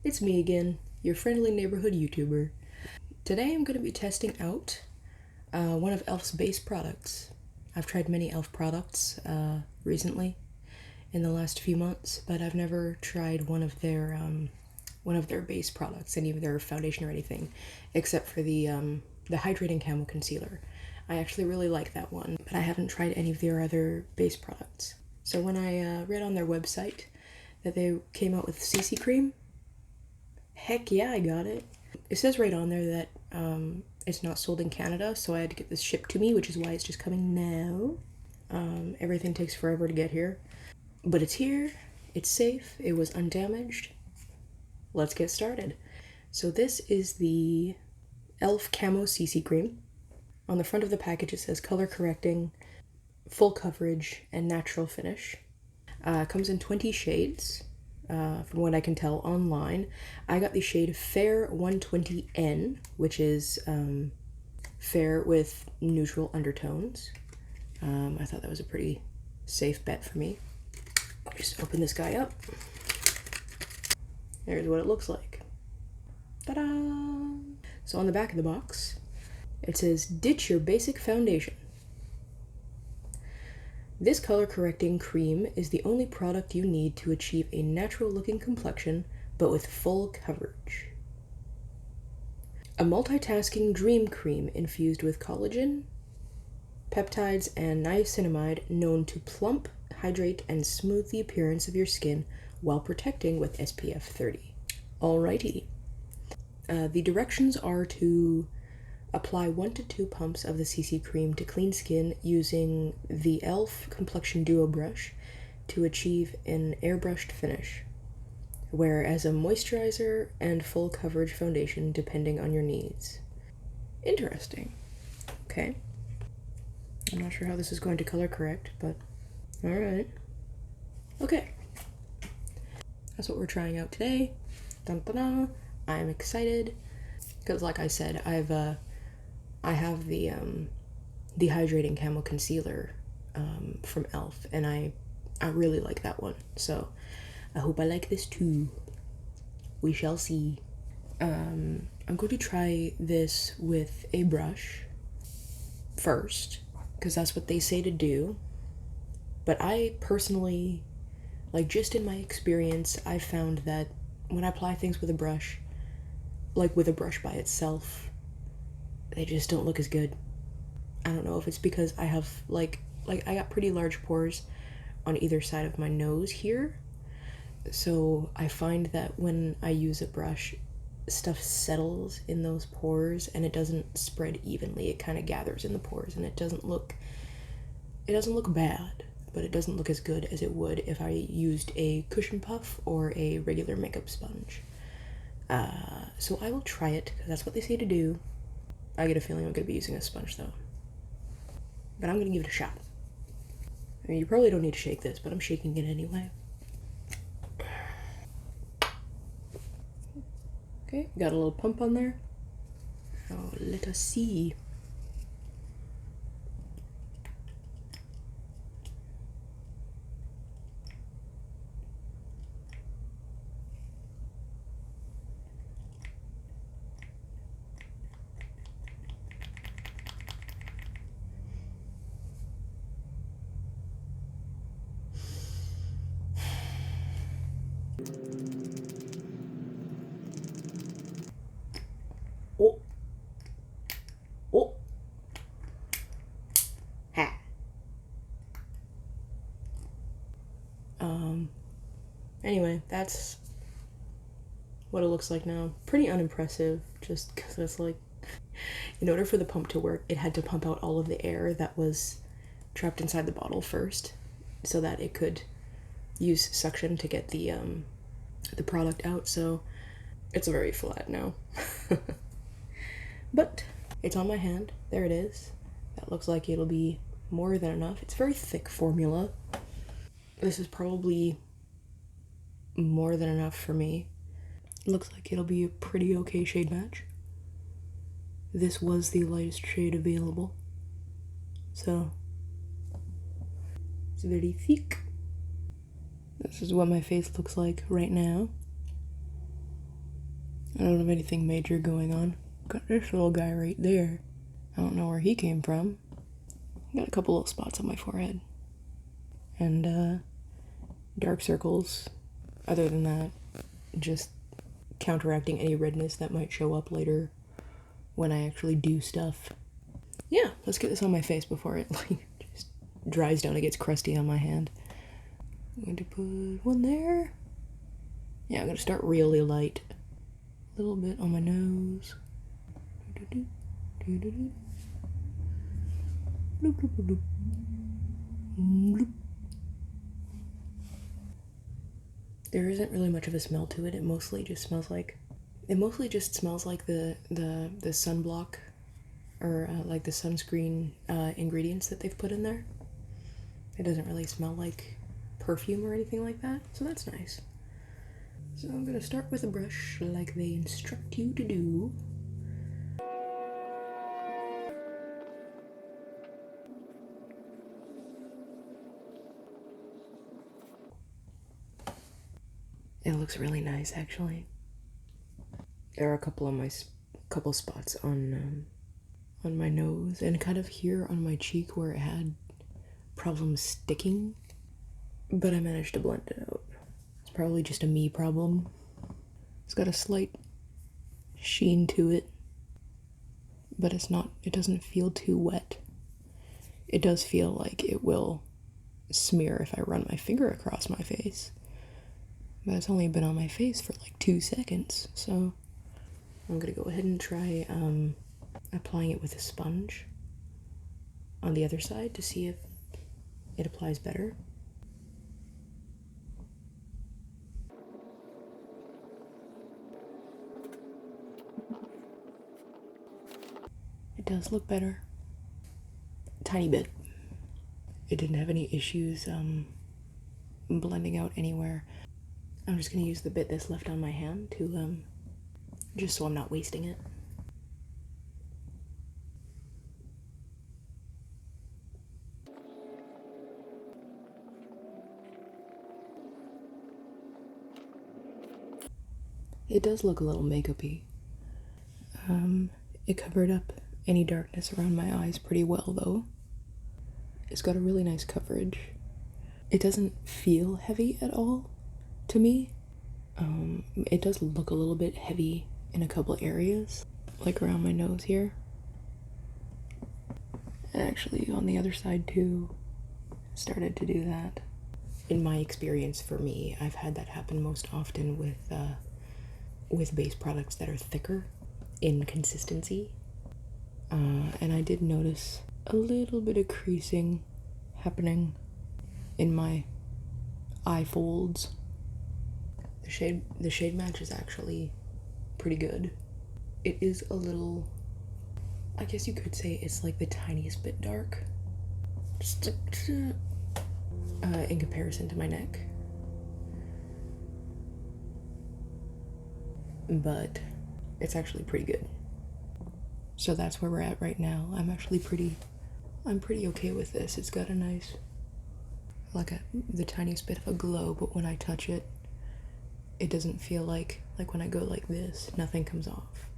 It's me again, your friendly neighborhood YouTuber. Today I'm going to be testing out one of e.l.f.'s base products. I've tried many e.l.f. products recently, in the last few months, but I've never tried one of their base products, any of their foundation or anything, except for the hydrating camo concealer. I actually really like that one, but I haven't tried any of their other base products. So when I read on their website that they came out with CC cream, heck yeah, I got it. It says right on there that it's not sold in Canada, so I had to get this shipped to me, which is why it's just coming now. Everything takes forever to get here. But it's here, it's safe, it was undamaged. Let's get started. So this is the e.l.f. Camo C.C. cream. On the front of the package it says color correcting, full coverage, and natural finish. It comes in 20 shades. From what I can tell online. I got the shade Fair 120N, which is fair with neutral undertones. I thought that was a pretty safe bet for me. I'll just open this guy up. There's what it looks like. Ta-da! So on the back of the box, it says, ditch your basic foundation. This color correcting cream is the only product you need to achieve a natural looking complexion, but with full coverage. A multitasking dream cream infused with collagen, peptides, and niacinamide known to plump, hydrate, and smooth the appearance of your skin while protecting with SPF 30. Alrighty. The directions are to apply 1 to 2 pumps of the CC cream to clean skin using the e.l.f. Complexion Duo brush to achieve an airbrushed finish. Wear as a moisturizer and full coverage foundation depending on your needs. Interesting. Okay. I'm not sure how this is going to color correct, but alright. Okay. That's what we're trying out today. Dun, dun, dun. I'm excited because, like I said, I have the hydrating camo concealer from e.l.f. and I really like that one, so I hope I like this too. We shall see. I'm going to try this with a brush first because that's what they say to do, but I personally, like, just in my experience, I found that when I apply things with a brush, like with a brush by itself, they just don't look as good. I don't know if it's because I have like I got pretty large pores on either side of my nose here, so I find that when I use a brush, stuff settles in those pores and it doesn't spread evenly. It kind of gathers in the pores and it doesn't look bad, but it doesn't look as good as it would if I used a cushion puff or a regular makeup sponge. So I will try it because that's what they say to do. I get a feeling I'm going to be using a sponge though. But I'm going to give it a shot. I mean, you probably don't need to shake this, but I'm shaking it anyway. Okay, got a little pump on there. Now let us see. Oh. Oh. Ha. Anyway, that's what it looks like now. Pretty unimpressive, just because it's like, in order for the pump to work, it had to pump out all of the air that was trapped inside the bottle first, so that it could use suction to get the product out, so it's very flat now. But it's on my hand. There it is. That looks like it'll be more than enough. It's very thick formula. This is probably more than enough for me. Looks like it'll be a pretty okay shade match. This was the lightest shade available, so it's very thick. This is what my face looks like right now. I don't have anything major going on. Got this little guy right there. I don't know where he came from. Got a couple little spots on my forehead. And, dark circles. Other than that, just counteracting any redness that might show up later when I actually do stuff. Yeah, let's get this on my face before it, like, just dries down and gets crusty on my hand. I'm going to put one there. Yeah, I'm going to start really light. A little bit on my nose. There isn't really much of a smell to it. It mostly just smells like the sunblock or like the sunscreen ingredients that they've put in there. It doesn't really smell like perfume or anything like that, so that's nice. So I'm gonna start with a brush like they instruct you to do. It looks really nice, actually. There are a couple spots on my nose and kind of here on my cheek where it had problems sticking, but I managed to blend it out. It's probably just a me problem. It's got a slight sheen to it, but it doesn't feel too wet. It does feel like it will smear if I run my finger across my face, but it's only been on my face for like 2 seconds, so I'm gonna go ahead and try applying it with a sponge on the other side to see if it applies better. It does look better. A tiny bit. It didn't have any issues blending out anywhere. I'm just gonna use the bit that's left on my hand to just so I'm not wasting it. It does look a little makeup-y. It covered up any darkness around my eyes pretty well, though. It's got a really nice coverage. It doesn't feel heavy at all to me. It does look a little bit heavy in a couple areas, like around my nose here. And actually on the other side too, started to do that. In my experience, for me, I've had that happen most often with base products that are thicker in consistency. And I did notice a little bit of creasing happening in my eye folds. The shade match is actually pretty good. It is a little, I guess you could say it's like the tiniest bit dark. In comparison to my neck. But it's actually pretty good. So that's where we're at right now. I'm pretty okay with this. It's got a nice, the tiniest bit of a glow, but when I touch it, it doesn't feel like when I go like this, nothing comes off.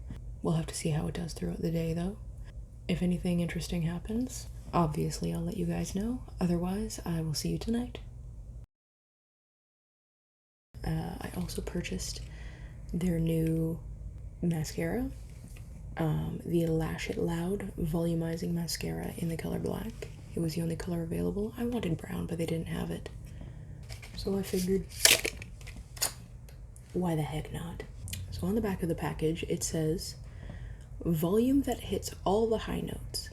We'll have to see how it does throughout the day though. If anything interesting happens, obviously I'll let you guys know. Otherwise, I will see you tonight. I also purchased their new mascara, the Lash It Loud volumizing mascara in the color black. It was the only color available. I wanted brown, but they didn't have it. So I figured, why the heck not? So on the back of the package, it says, volume that hits all the high notes.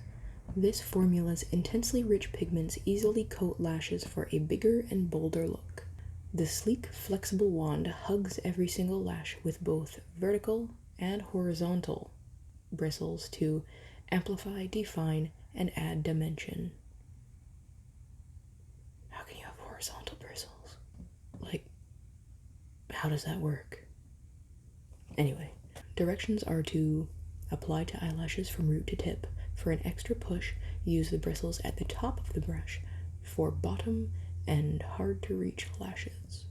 This formula's intensely rich pigments easily coat lashes for a bigger and bolder look. The sleek, flexible wand hugs every single lash with both vertical and horizontal bristles to amplify, define, and add dimension. How can you have horizontal bristles? Like, how does that work? Anyway, directions are to apply to eyelashes from root to tip. For an extra push, use the bristles at the top of the brush for bottom and hard to reach lashes.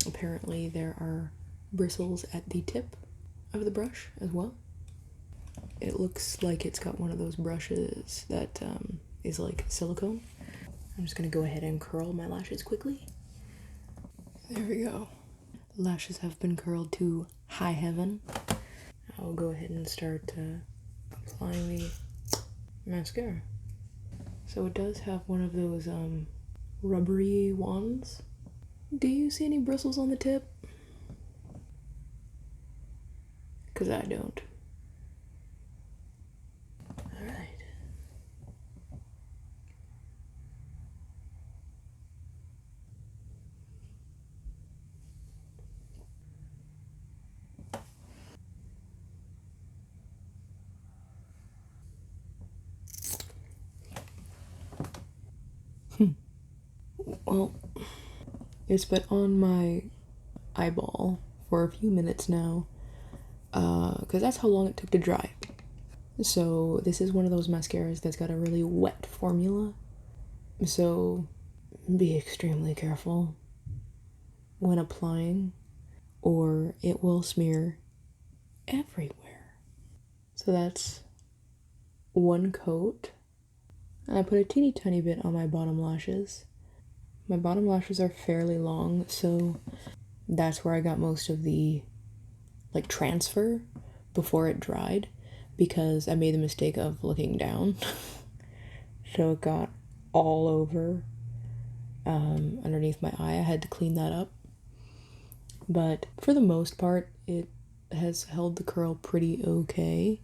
Apparently there are bristles at the tip of the brush as well. It looks like it's got one of those brushes that is like silicone. I'm just gonna go ahead and curl my lashes quickly. There we go. The lashes have been curled to high heaven. I'll go ahead and start applying the mascara. So it does have one of those rubbery wands. Do you see any bristles on the tip? Because I don't. Alright. Well, it's been on my eyeball for a few minutes now, because that's how long it took to dry. So this is one of those mascaras that's got a really wet formula, so be extremely careful when applying or it will smear everywhere. So that's one coat. I put a teeny tiny bit on my bottom lashes. My bottom lashes are fairly long, so that's where I got most of the like transfer before it dried, because I made the mistake of looking down. So it got all over underneath my eye. I had to clean that up. But for the most part, it has held the curl pretty okay.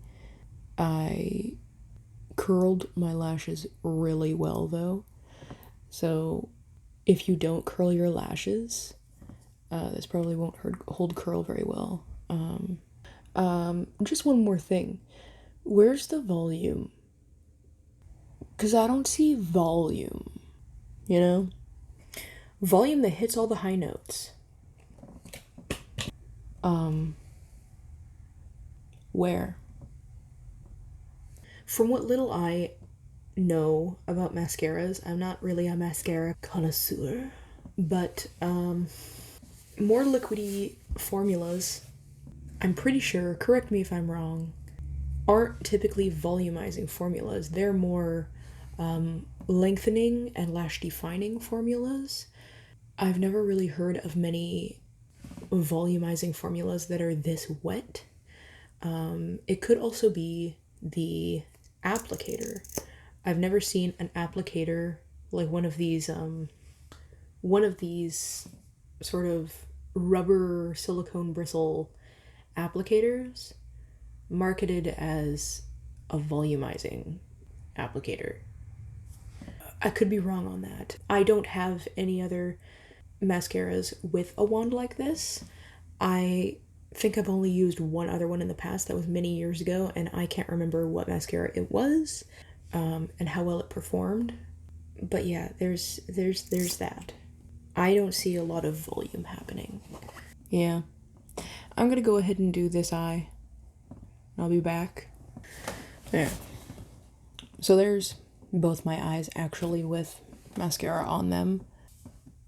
I curled my lashes really well though. So if you don't curl your lashes, this probably won't hold curl very well. Just one more thing. Where's the volume? Because I don't see volume, you know? Volume that hits all the high notes. Where? From what little I know about mascaras, I'm not really a mascara connoisseur, but more liquidy formulas, I'm pretty sure, correct me if I'm wrong, aren't typically volumizing formulas. They're more lengthening and lash defining formulas. I've never really heard of many volumizing formulas that are this wet. It could also be the applicator. I've never seen an applicator like one of these sort of rubber silicone bristle applicators marketed as a volumizing applicator. I could be wrong on that. I don't have any other mascaras with a wand like this. I think I've only used one other one in the past that was many years ago, and I can't remember what mascara it was and how well it performed. But yeah, there's that. I don't see a lot of volume happening. Yeah. I'm gonna go ahead and do this eye. I'll be back. There. So there's both my eyes actually with mascara on them.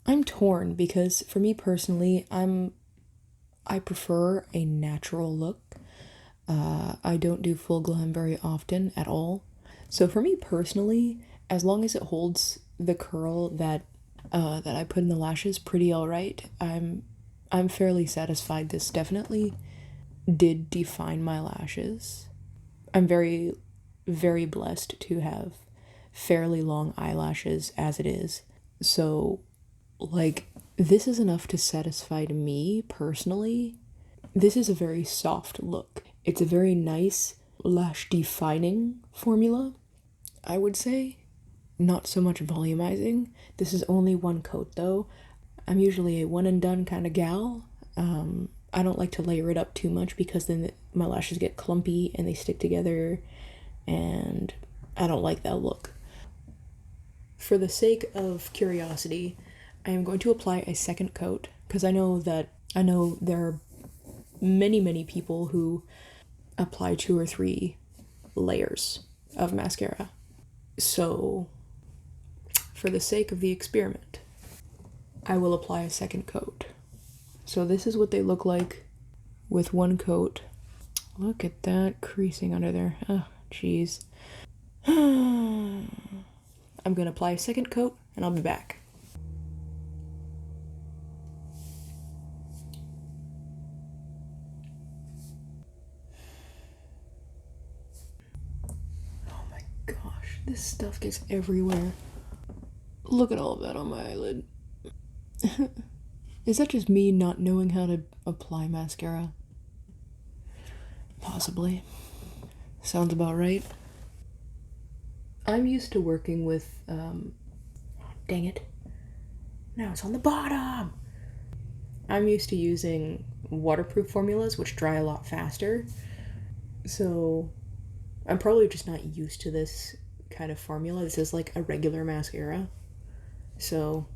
I'm torn because for me personally, I prefer a natural look. I don't do full glam very often at all. So for me personally, as long as it holds the curl that I put in the lashes pretty alright, I'm fairly satisfied. This definitely did define my lashes. I'm very, very blessed to have fairly long eyelashes as it is. So, like, this is enough to satisfy me personally. This is a very soft look. It's a very nice lash defining formula, I would say. Not so much volumizing. This is only one coat though. I'm usually a one and done kind of gal. I don't like to layer it up too much because then my lashes get clumpy and they stick together, and I don't like that look. For the sake of curiosity, I am going to apply a second coat because I know there are many people who apply 2 or 3 layers of mascara. So for the sake of the experiment, I will apply a second coat. So this is what they look like with one coat. Look at that creasing under there. Oh, jeez. I'm gonna apply a second coat and I'll be back. Oh my gosh, this stuff gets everywhere. Look at all of that on my eyelid. Is that just me not knowing how to apply mascara? Possibly. Sounds about right. I'm used to working with, dang it. Now it's on the bottom! I'm used to using waterproof formulas, which dry a lot faster. So I'm probably just not used to this kind of formula. This is like a regular mascara. So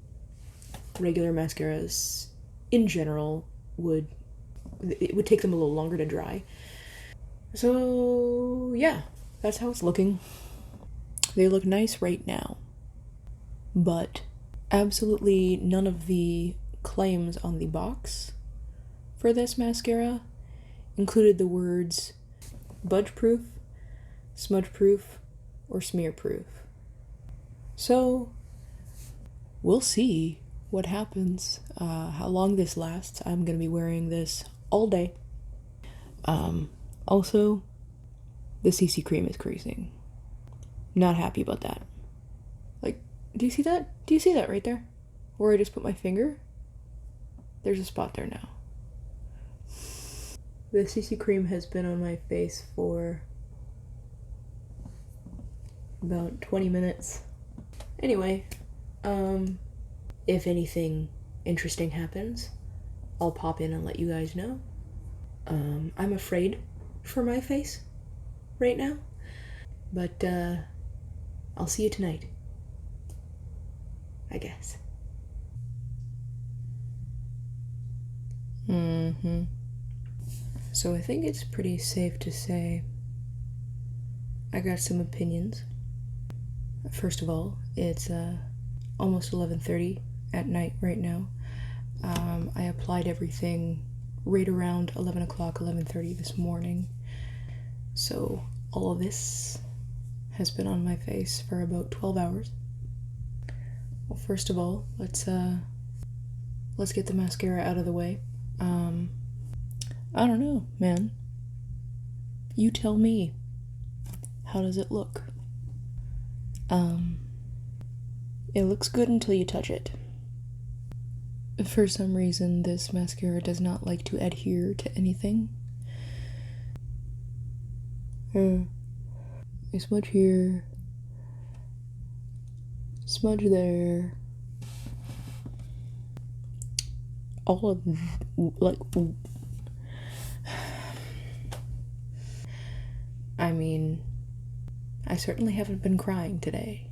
regular mascaras, in general, would take them a little longer to dry. So yeah, that's how it's looking. They look nice right now, but absolutely none of the claims on the box for this mascara included the words budge proof, smudge proof, or smear proof. So we'll see what happens, how long this lasts. I'm gonna be wearing this all day. Also, the CC cream is creasing. Not happy about that. Like, do you see that? Do you see that right there? Where I just put my finger? There's a spot there now. The CC cream has been on my face for about 20 minutes. Anyway, if anything interesting happens, I'll pop in and let you guys know. I'm afraid for my face right now, but I'll see you tonight, I guess. So I think it's pretty safe to say I got some opinions. First of all, it's almost 11:30 at night right now. I applied everything right around 11 o'clock, 11:30 this morning. So all of this has been on my face for about 12 hours. Well, first of all, let's get the mascara out of the way. I don't know, man. You tell me. How does it look? It looks good until you touch it. For some reason, this mascara does not like to adhere to anything. I smudge here, smudge there. All of, like, I mean, I certainly haven't been crying today.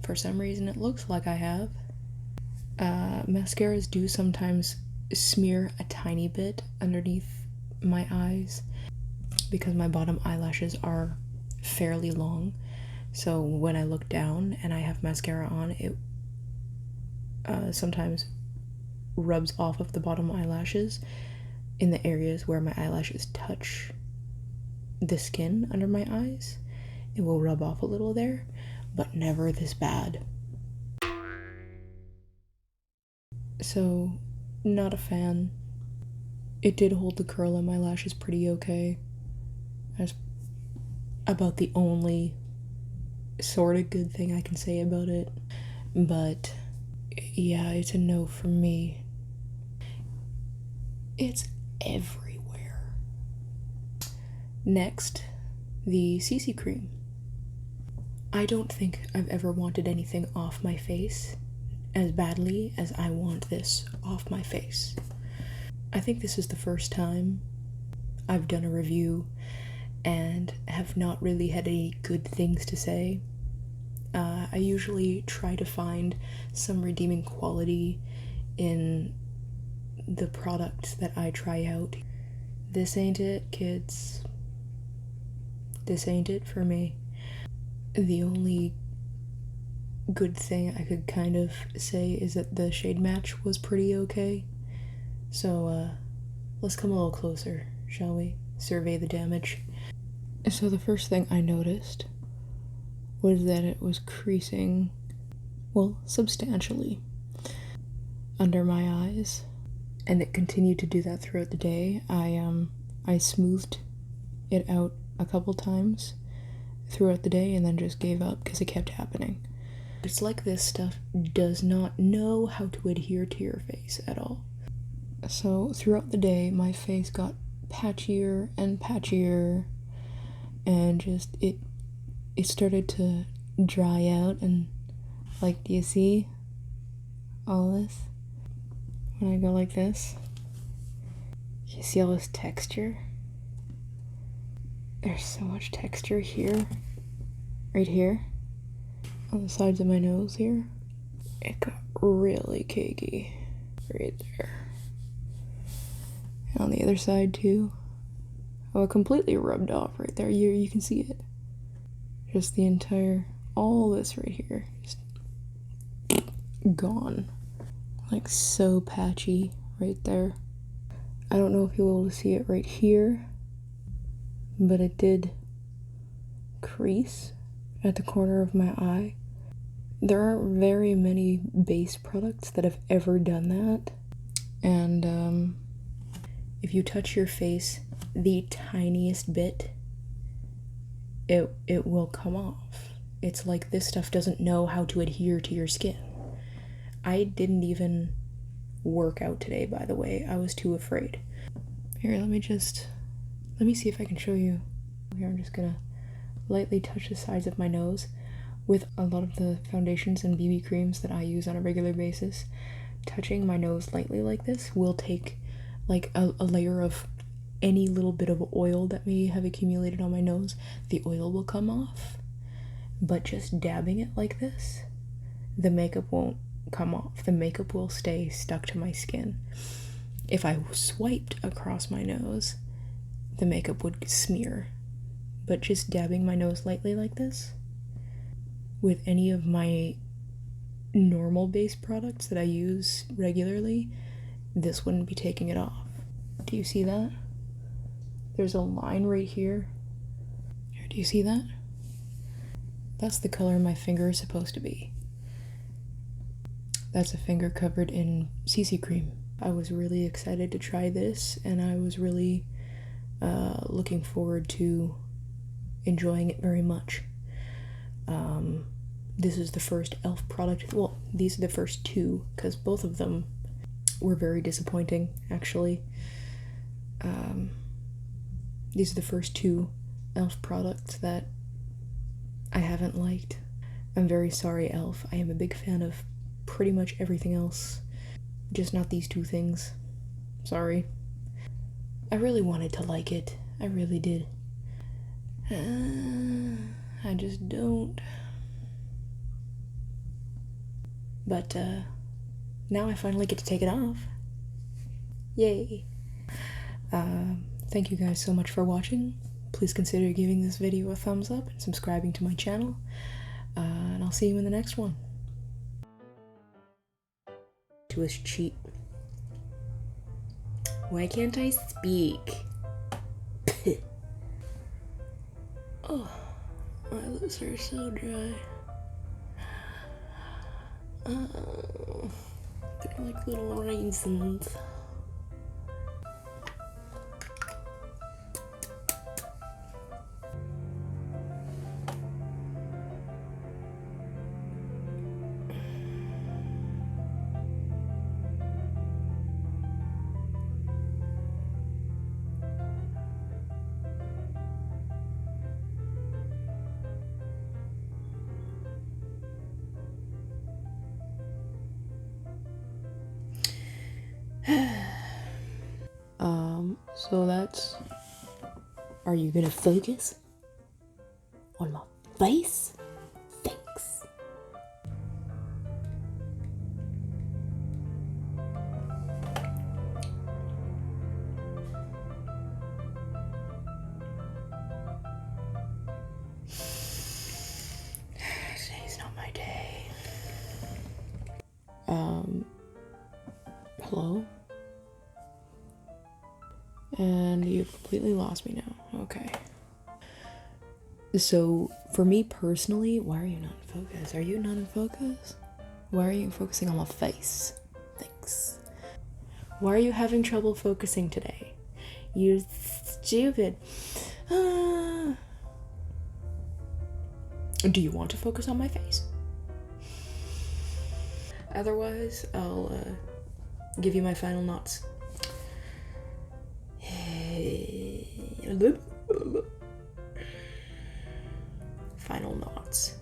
For some reason, it looks like I have. Mascaras do sometimes smear a tiny bit underneath my eyes because my bottom eyelashes are fairly long. So when I look down and I have mascara on, it sometimes rubs off of the bottom eyelashes in the areas where my eyelashes touch the skin under my eyes. It will rub off a little there, but never this bad. So, not a fan. It did hold the curl in my lashes pretty okay. That's about the only sort of good thing I can say about it. But yeah, it's a no from me. It's everywhere. Next, the CC cream. I don't think I've ever wanted anything off my face as badly as I want this off my face. I think this is the first time I've done a review and have not really had any good things to say. I usually try to find some redeeming quality in the products that I try out. This ain't it, kids. This ain't it for me. The only good thing I could kind of say is that the shade match was pretty okay. So, let's come a little closer, shall we? Survey the damage. So the first thing I noticed was that it was creasing, well, substantially under my eyes. And it continued to do that throughout the day. I smoothed it out a couple times throughout the day and then just gave up because it kept happening. It's like this stuff does not know how to adhere to your face at all. So throughout the day, my face got patchier and patchier, and just it started to dry out. And like, do you see all this? When I go like this, you see all this texture? There's so much texture here, right here, on the sides of my nose here. It got really cakey right there. And on the other side too. Oh, it completely rubbed off right there. You can see it. Just the entire, all this right here, just gone. Like so patchy right there. I don't know if you'll be able to see it right here, but it did crease at the corner of my eye. There aren't very many base products that have ever done that. And if you touch your face the tiniest bit, it will come off. It's like this stuff doesn't know how to adhere to your skin. I didn't even work out today, by the way. I was too afraid. Here, let me see if I can show you. Here, I'm just gonna lightly touch the sides of my nose. With a lot of the foundations and BB creams that I use on a regular basis, touching my nose lightly like this will take like a layer of any little bit of oil that may have accumulated on my nose. The oil will come off, but just dabbing it like this, the makeup won't come off. The makeup will stay stuck to my skin. If I swiped across my nose, the makeup would smear. But just dabbing my nose lightly like this, with any of my normal base products that I use regularly, this wouldn't be taking it off. Do you see that? There's a line right here. Do you see that? That's the color my finger is supposed to be. That's a finger covered in CC cream. I was really excited to try this, and I was really looking forward to enjoying it very much. This is the first e.l.f. product. Well, these are the first two, because both of them were very disappointing, actually. These are the first two e.l.f. products that I haven't liked. I'm very sorry, e.l.f. I am a big fan of pretty much everything else, just not these two things. Sorry. I really wanted to like it. I really did. I just don't. But now I finally get to take it off. Yay. Thank you guys so much for watching. Please consider giving this video a thumbs up and subscribing to my channel. And I'll see you in the next one. To his cheek. Why can't I speak? Oh, my lips are so dry. They're like little raisins. So that's... Are you gonna focus on my face? Thanks. Today's not my day. Hello? And you've completely lost me now. Okay. So, for me personally, why are you not in focus? Are you not in focus? Why are you focusing on my face? Thanks. Why are you having trouble focusing today? You stupid. Do you want to focus on my face? Otherwise, I'll give you my final knots. Final knots.